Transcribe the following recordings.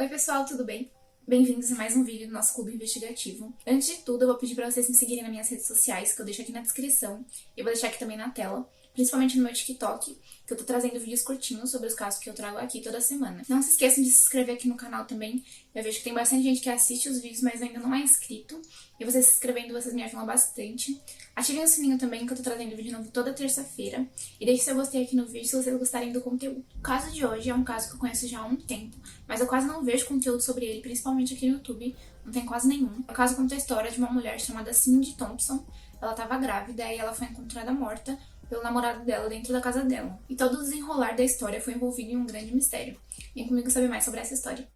Oi pessoal, tudo bem? Bem-vindos a mais um vídeo do nosso clube investigativo. Antes de tudo, eu vou pedir para vocês me seguirem nas minhas redes sociais, que eu deixo aqui na descrição, e vou deixar aqui também na tela, principalmente no meu TikTok, que eu tô trazendo vídeos curtinhos sobre os casos que eu trago aqui toda semana. Não se esqueçam de se inscrever aqui no canal também, eu vejo que tem bastante gente que assiste os vídeos, mas ainda não é inscrito, e vocês se inscrevendo, vocês me ajudam bastante. Ativem o sininho também, que eu tô trazendo vídeo novo toda terça-feira, e deixe seu gostei aqui no vídeo se vocês gostarem do conteúdo. O caso de hoje é um caso que eu conheço já há um tempo, mas eu quase não vejo conteúdo sobre ele, principalmente aqui no YouTube, não tem quase nenhum. O caso conta a história de uma mulher chamada Cindy Thompson. Ela estava grávida e ela foi encontrada morta pelo namorado dela dentro da casa dela. E todo o desenrolar da história foi envolvido em um grande mistério. Vem comigo saber mais sobre essa história.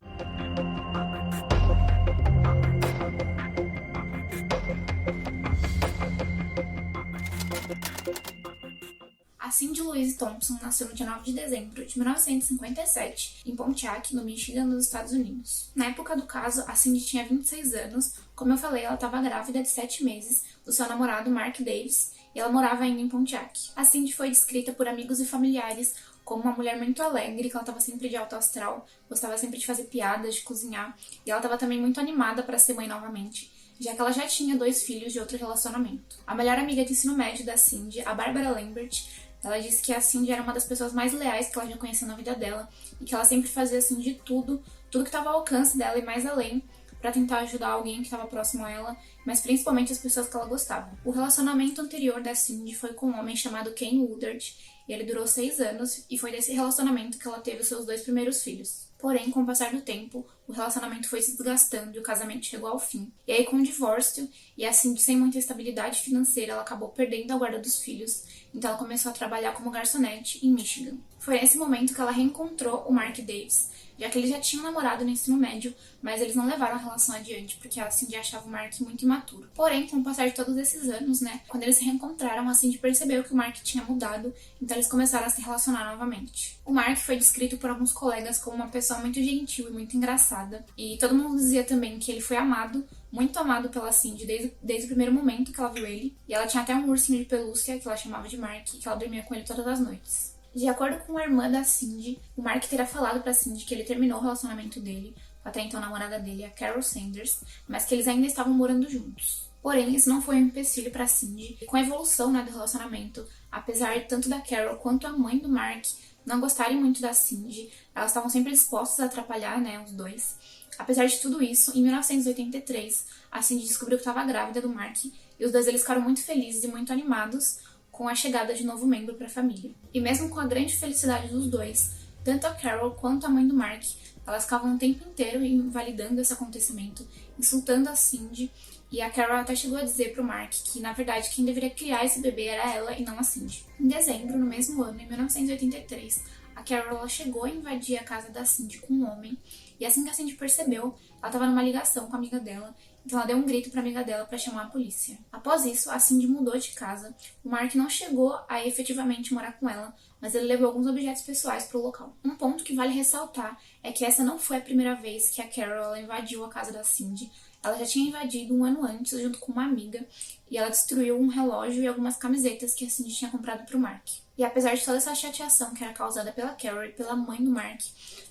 A Cindy Louise Thompson nasceu no dia 9 de dezembro de 1957, em Pontiac, no Michigan, nos Estados Unidos. Na época do caso, a Cindy tinha 26 anos. Como eu falei, ela estava grávida de 7 meses do seu namorado Mark Davis, e ela morava ainda em Pontiac. A Cindy foi descrita por amigos e familiares como uma mulher muito alegre, que ela estava sempre de alto astral, gostava sempre de fazer piadas, de cozinhar, e ela estava também muito animada para ser mãe novamente, já que ela já tinha 2 filhos de outro relacionamento. A melhor amiga de ensino médio da Cindy, a Barbara Lambert, ela disse que a Cindy era uma das pessoas mais leais que ela já conheceu na vida dela e que ela sempre fazia assim de tudo que estava ao alcance dela e mais além, para tentar ajudar alguém que estava próximo a ela, mas principalmente as pessoas que ela gostava. O relacionamento anterior da Cindy foi com um homem chamado Ken Woodard, e ele durou 6 anos, e foi desse relacionamento que ela teve os seus 2 primeiros filhos. Porém, com o passar do tempo, o relacionamento foi se desgastando e o casamento chegou ao fim. E aí, com o divórcio e a Cindy sem muita estabilidade financeira, ela acabou perdendo a guarda dos filhos, então ela começou a trabalhar como garçonete em Michigan. Foi nesse momento que ela reencontrou o Mark Davis, já que eles já tinham namorado no ensino médio, mas eles não levaram a relação adiante, porque a Cindy achava o Mark muito imaturo. Porém, com o passar de todos esses anos, quando eles se reencontraram, a Cindy percebeu que o Mark tinha mudado, então eles começaram a se relacionar novamente. O Mark foi descrito por alguns colegas como uma pessoa muito gentil e muito engraçada, e todo mundo dizia também que ele foi amado, muito amado pela Cindy desde o primeiro momento que ela viu ele, e ela tinha até um ursinho de pelúcia, que ela chamava de Mark, e que ela dormia com ele todas as noites. De acordo com a irmã da Cindy, o Mark teria falado pra Cindy que ele terminou o relacionamento dele com a até então namorada dele, a Carol Sanders, mas que eles ainda estavam morando juntos. Porém, isso não foi um empecilho pra Cindy, e com a evolução do relacionamento, apesar tanto da Carol quanto a mãe do Mark não gostarem muito da Cindy, elas estavam sempre dispostas a atrapalhar, os dois. Apesar de tudo isso, em 1983, a Cindy descobriu que estava grávida do Mark, e os dois eles ficaram muito felizes e muito animados com a chegada de novo membro para a família. E mesmo com a grande felicidade dos dois, tanto a Carol quanto a mãe do Mark, elas ficavam o tempo inteiro invalidando esse acontecimento, insultando a Cindy, e a Carol até chegou a dizer pro Mark que, na verdade, quem deveria criar esse bebê era ela e não a Cindy. Em dezembro, no mesmo ano, em 1983, a Carol chegou a invadir a casa da Cindy com um homem, e assim que a Cindy percebeu, ela estava numa ligação com a amiga dela, então ela deu um grito para a amiga dela para chamar a polícia. Após isso, a Cindy mudou de casa. O Mark não chegou a efetivamente morar com ela, mas ele levou alguns objetos pessoais para o local. Um ponto que vale ressaltar é que essa não foi a primeira vez que a Carol invadiu a casa da Cindy. Ela já tinha invadido um ano antes junto com uma amiga, e ela destruiu um relógio e algumas camisetas que a Cindy tinha comprado para o Mark. E apesar de toda essa chateação que era causada pela Carol e pela mãe do Mark,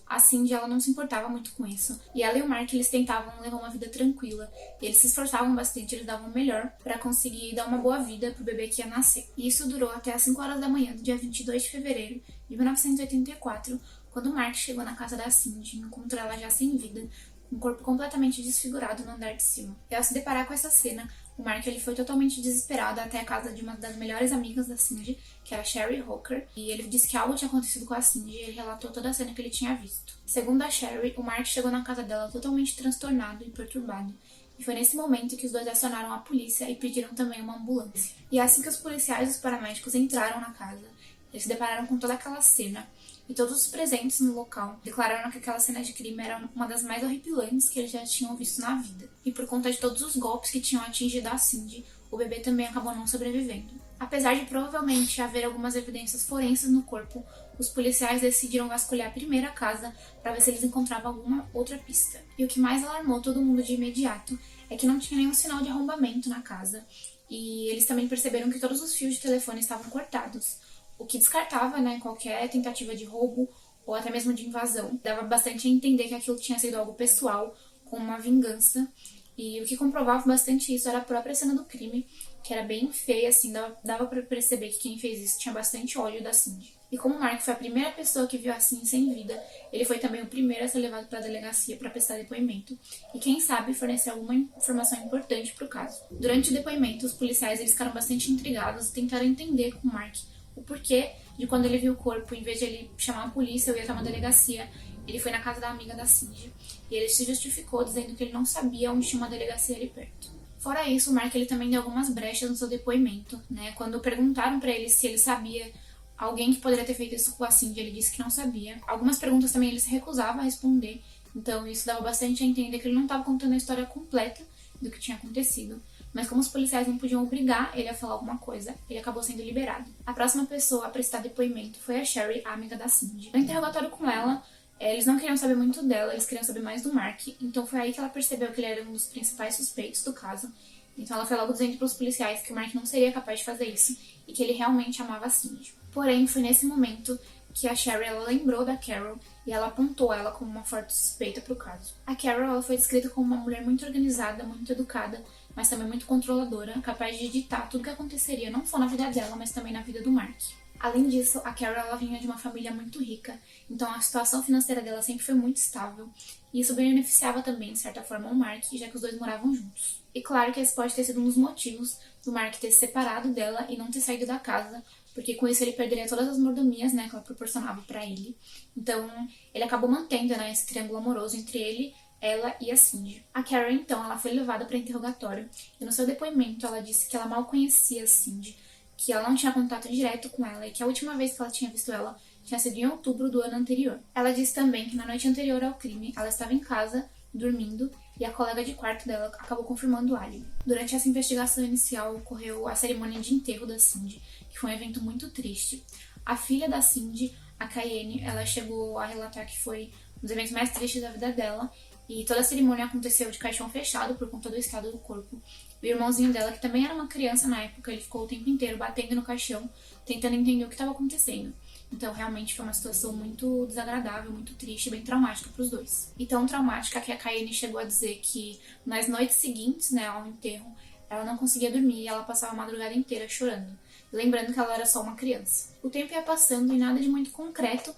a Cindy ela não se importava muito com isso. E ela e o Mark eles tentavam levar uma vida tranquila. E eles se esforçavam bastante, eles davam o melhor para conseguir dar uma boa vida pro bebê que ia nascer. E isso durou até as 5 horas da manhã do dia 22 de fevereiro de 1984, quando o Mark chegou na casa da Cindy e encontrou ela já sem vida, com o corpo completamente desfigurado no andar de cima. E ao se deparar com essa cena, o Mark ele foi totalmente desesperado até a casa de uma das melhores amigas da Cindy, que era Sherry Hooker, e ele disse que algo tinha acontecido com a Cindy e ele relatou toda a cena que ele tinha visto. Segundo a Sherry, o Mark chegou na casa dela totalmente transtornado e perturbado, e foi nesse momento que os dois acionaram a polícia e pediram também uma ambulância. E assim que os policiais e os paramédicos entraram na casa, eles se depararam com toda aquela cena, e todos os presentes no local declararam que aquela cena de crime era uma das mais horripilantes que eles já tinham visto na vida. E por conta de todos os golpes que tinham atingido a Cindy, o bebê também acabou não sobrevivendo. Apesar de provavelmente haver algumas evidências forenses no corpo, os policiais decidiram vasculhar primeiro a casa para ver se eles encontravam alguma outra pista. E o que mais alarmou todo mundo de imediato é que não tinha nenhum sinal de arrombamento na casa, e eles também perceberam que todos os fios de telefone estavam cortados, o que descartava qualquer tentativa de roubo ou até mesmo de invasão. Dava bastante a entender que aquilo tinha sido algo pessoal, com uma vingança. E o que comprovava bastante isso era a própria cena do crime, que era bem feia, assim, dava pra perceber que quem fez isso tinha bastante ódio da Cindy. E como o Mark foi a primeira pessoa que viu a Cindy sem vida, ele foi também o primeiro a ser levado para a delegacia para prestar depoimento e, quem sabe, fornecer alguma informação importante para o caso. Durante o depoimento, os policiais eles ficaram bastante intrigados e tentaram entender com o Mark o porquê de quando ele viu o corpo, em vez de ele chamar a polícia ou ir até uma delegacia, ele foi na casa da amiga da Cindy e ele se justificou dizendo que ele não sabia onde tinha uma delegacia ali perto. Fora isso, o Mark ele também deu algumas brechas no seu depoimento, né? Quando perguntaram para ele se ele sabia alguém que poderia ter feito isso com a Cindy, ele disse que não sabia. Algumas perguntas também ele se recusava a responder, então isso dava bastante a entender que ele não estava contando a história completa do que tinha acontecido. Mas como os policiais não podiam obrigar ele a falar alguma coisa, ele acabou sendo liberado. A próxima pessoa a prestar depoimento foi a Sherry, a amiga da Cindy. No interrogatório com ela, eles não queriam saber muito dela, eles queriam saber mais do Mark, então foi aí que ela percebeu que ele era um dos principais suspeitos do caso. Então ela foi logo dizendo para os policiais que o Mark não seria capaz de fazer isso e que ele realmente amava a Cindy. Porém, foi nesse momento que a Sherry ela lembrou da Carol e ela apontou ela como uma forte suspeita para o caso. A Carol ela foi descrita como uma mulher muito organizada, muito educada, mas também muito controladora, capaz de ditar tudo o que aconteceria não só na vida dela, mas também na vida do Mark. Além disso, a Carol ela vinha de uma família muito rica, então a situação financeira dela sempre foi muito estável, e isso beneficiava também, de certa forma, o Mark, já que os dois moravam juntos. E claro que esse pode ter sido um dos motivos do Mark ter se separado dela e não ter saído da casa, porque com isso ele perderia todas as mordomias, né, que ela proporcionava para ele. Então, ele acabou mantendo, né, esse triângulo amoroso entre ele, ela e a Cindy. A Carol, então, ela foi levada para interrogatório, e no seu depoimento ela disse que ela mal conhecia a Cindy, que ela não tinha contato direto com ela e que a última vez que ela tinha visto ela tinha sido em outubro do ano anterior. Ela disse também que na noite anterior ao crime, ela estava em casa, dormindo, e a colega de quarto dela acabou confirmando o álibi. Durante essa investigação inicial, ocorreu a cerimônia de enterro da Cindy, que foi um evento muito triste. A filha da Cindy, a Cayenne, ela chegou a relatar que foi um dos eventos mais tristes da vida dela, e toda a cerimônia aconteceu de caixão fechado por conta do estado do corpo. O irmãozinho dela, que também era uma criança na época, ele ficou o tempo inteiro batendo no caixão, tentando entender o que estava acontecendo. Então, realmente foi uma situação muito desagradável, muito triste e bem traumática para os dois. E tão traumática que a Cayenne chegou a dizer que nas noites seguintes, né, ao enterro, ela não conseguia dormir e ela passava a madrugada inteira chorando, lembrando que ela era só uma criança. O tempo ia passando e nada de muito concreto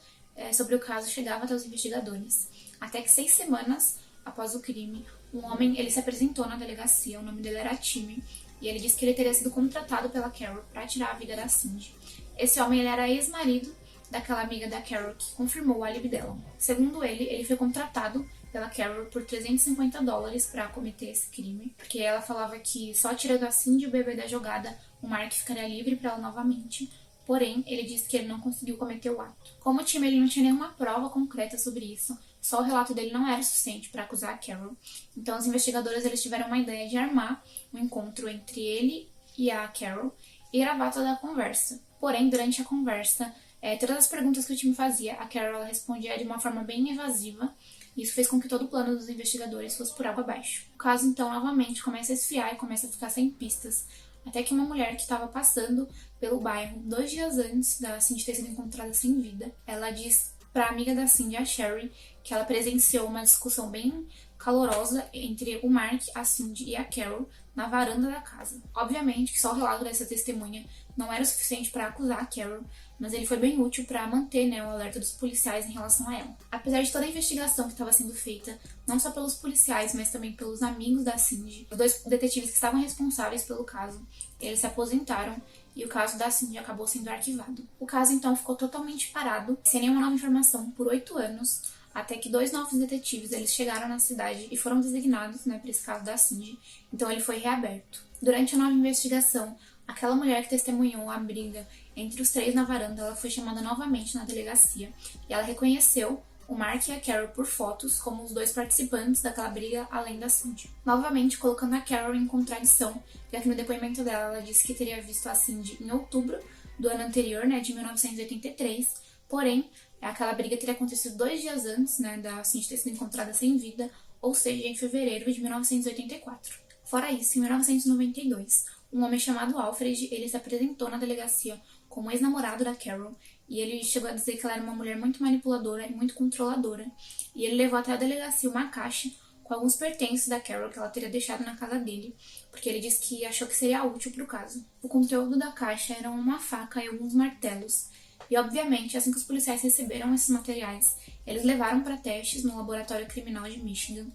sobre o caso chegava até os investigadores. Até que 6 semanas após o crime, um homem ele se apresentou na delegacia, o nome dele era Timmy, e ele disse que ele teria sido contratado pela Carol para tirar a vida da Cindy. Esse homem ele era ex-marido daquela amiga da Carol que confirmou o álibi dela. Segundo ele foi contratado pela Carol por $350 para cometer esse crime, porque ela falava que só tirando a Cindy e o bebê da jogada, o Mark ficaria livre para ela novamente. Porém, ele disse que ele não conseguiu cometer o ato. Como o time ele não tinha nenhuma prova concreta sobre isso, só o relato dele não era suficiente para acusar a Carol. Então, os investigadores eles tiveram uma ideia de armar um encontro entre ele e a Carol e gravar toda a conversa. Porém, durante a conversa, todas as perguntas que o time fazia, a Carol ela respondia de uma forma bem evasiva. E isso fez com que todo o plano dos investigadores fosse por água abaixo. O caso, então, novamente começa a esfriar e começa a ficar sem pistas, até que uma mulher que estava passando pelo bairro 2 dias antes da Cindy ter sido encontrada sem vida, ela diz para a amiga da Cindy, a Sherry, que ela presenciou uma discussão bem calorosa entre o Mark, a Cindy e a Carol na varanda da casa. Obviamente que só o relato dessa testemunha não era o suficiente para acusar a Carol, mas ele foi bem útil para manter, o alerta dos policiais em relação a ela. Apesar de toda a investigação que estava sendo feita, não só pelos policiais, mas também pelos amigos da Cindy, os 2 detetives que estavam responsáveis pelo caso, eles se aposentaram e o caso da Cindy acabou sendo arquivado. O caso, então, ficou totalmente parado, sem nenhuma nova informação, por 8 anos, até que 2 novos detetives eles chegaram na cidade e foram designados para esse caso da Cindy, então ele foi reaberto. Durante a nova investigação, aquela mulher que testemunhou a briga entre os 3 na varanda, ela foi chamada novamente na delegacia e ela reconheceu o Mark e a Carol por fotos como os 2 participantes daquela briga além da Cindy. Novamente colocando a Carol em contradição, já que no depoimento dela ela disse que teria visto a Cindy em outubro do ano anterior, de 1983, porém aquela briga teria acontecido 2 dias antes, da Cindy ter sido encontrada sem vida, ou seja, em fevereiro de 1984. Fora isso, em 1992, um homem chamado Alfred, ele se apresentou na delegacia como ex-namorado da Carol, e ele chegou a dizer que ela era uma mulher muito manipuladora e muito controladora. E ele levou até a delegacia uma caixa com alguns pertences da Carol que ela teria deixado na casa dele, porque ele disse que achou que seria útil para o caso. O conteúdo da caixa eram uma faca e alguns martelos. E, obviamente, assim que os policiais receberam esses materiais, eles levaram para testes no laboratório criminal de Michigan.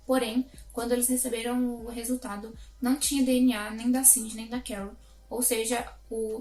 Porém, quando eles receberam o resultado, não tinha DNA nem da Cindy nem da Carol. Ou seja,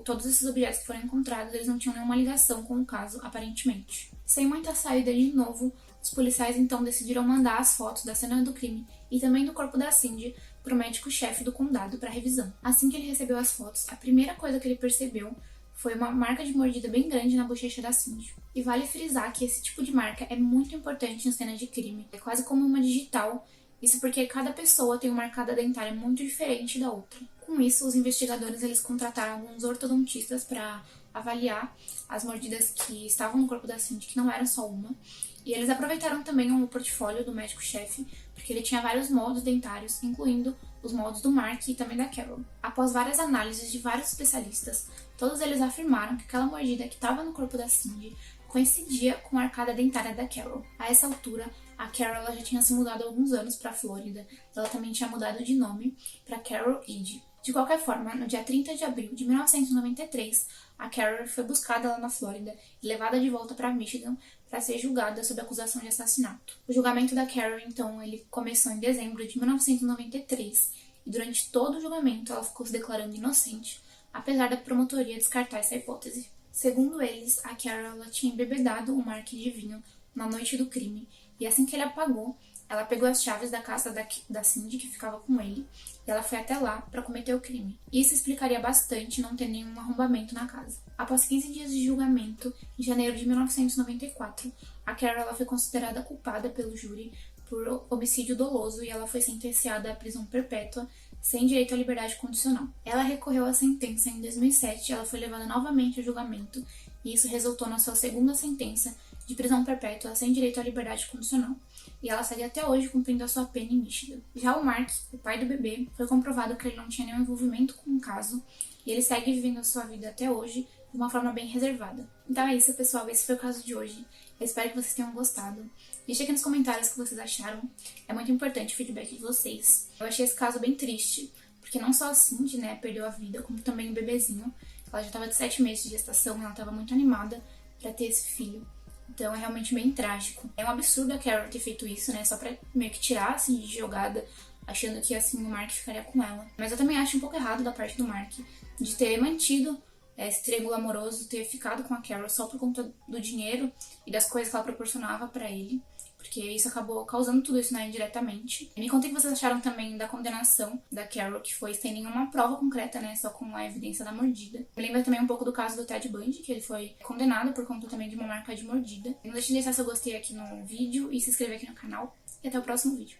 todos esses objetos que foram encontrados, eles não tinham nenhuma ligação com o caso, aparentemente. Sem muita saída de novo, os policiais então decidiram mandar as fotos da cena do crime e também do corpo da Cindy para o médico-chefe do condado para revisão. Assim que ele recebeu as fotos, a primeira coisa que ele percebeu foi uma marca de mordida bem grande na bochecha da Cindy. E vale frisar que esse tipo de marca é muito importante em cenas de crime. É quase como uma digital, isso porque cada pessoa tem uma marcada dentária muito diferente da outra. Com isso, os investigadores eles contrataram alguns ortodontistas para avaliar as mordidas que estavam no corpo da Cindy, que não eram só uma. E eles aproveitaram também o portfólio do médico-chefe, porque ele tinha vários moldes dentários, incluindo os moldes do Mark e também da Carol. Após várias análises de vários especialistas, todos eles afirmaram que aquela mordida que estava no corpo da Cindy coincidia com a arcada dentária da Carol. A essa altura, a Carol ela já tinha se mudado há alguns anos para a Flórida. Ela também tinha mudado de nome para Carol Eade. De qualquer forma, no dia 30 de abril de 1993, a Carol foi buscada lá na Flórida e levada de volta para Michigan para ser julgada sob acusação de assassinato. O julgamento da Carol, então, ele começou em dezembro de 1993 e durante todo o julgamento ela ficou se declarando inocente, apesar da promotoria descartar essa hipótese. Segundo eles, a Carol ela tinha embebedado o Mark de vinho na noite do crime e assim que ele apagou, ela pegou as chaves da casa da Cindy, que ficava com ele, e ela foi até lá para cometer o crime. Isso explicaria bastante não ter nenhum arrombamento na casa. Após 15 dias de julgamento, em janeiro de 1994, a Carol ela foi considerada culpada pelo júri por homicídio doloso e ela foi sentenciada à prisão perpétua sem direito à liberdade condicional. Ela recorreu à sentença em 2007 e ela foi levada novamente a julgamento, e isso resultou na sua segunda sentença de prisão perpétua sem direito à liberdade condicional. E ela segue até hoje cumprindo a sua pena em Michigan. Já o Mark, o pai do bebê, foi comprovado que ele não tinha nenhum envolvimento com o caso e ele segue vivendo a sua vida até hoje de uma forma bem reservada. Então é isso, pessoal. Esse foi o caso de hoje. Eu espero que vocês tenham gostado. Deixe aqui nos comentários o que vocês acharam. É muito importante o feedback de vocês. Eu achei esse caso bem triste, porque não só a Cindy, né, perdeu a vida, como também o bebezinho. Ela já estava de 7 meses de gestação e ela estava muito animada para ter esse filho. Então é realmente bem trágico. É um absurdo a Carol ter feito isso, né? Só pra meio que tirar, assim, de jogada, achando que, assim, o Mark ficaria com ela. Mas eu também acho um pouco errado da parte do Mark de ter mantido esse triângulo amoroso, ter ficado com a Carol só por conta do dinheiro e das coisas que ela proporcionava pra ele. Porque isso acabou causando tudo isso, né, indiretamente. Me contem o que vocês acharam também da condenação da Carol, que foi sem nenhuma prova concreta, né, só com a evidência da mordida. Me lembra também um pouco do caso do Ted Bundy, que ele foi condenado por conta também de uma marca de mordida. Não deixe de deixar seu gostei aqui no vídeo e se inscrever aqui no canal. E até o próximo vídeo.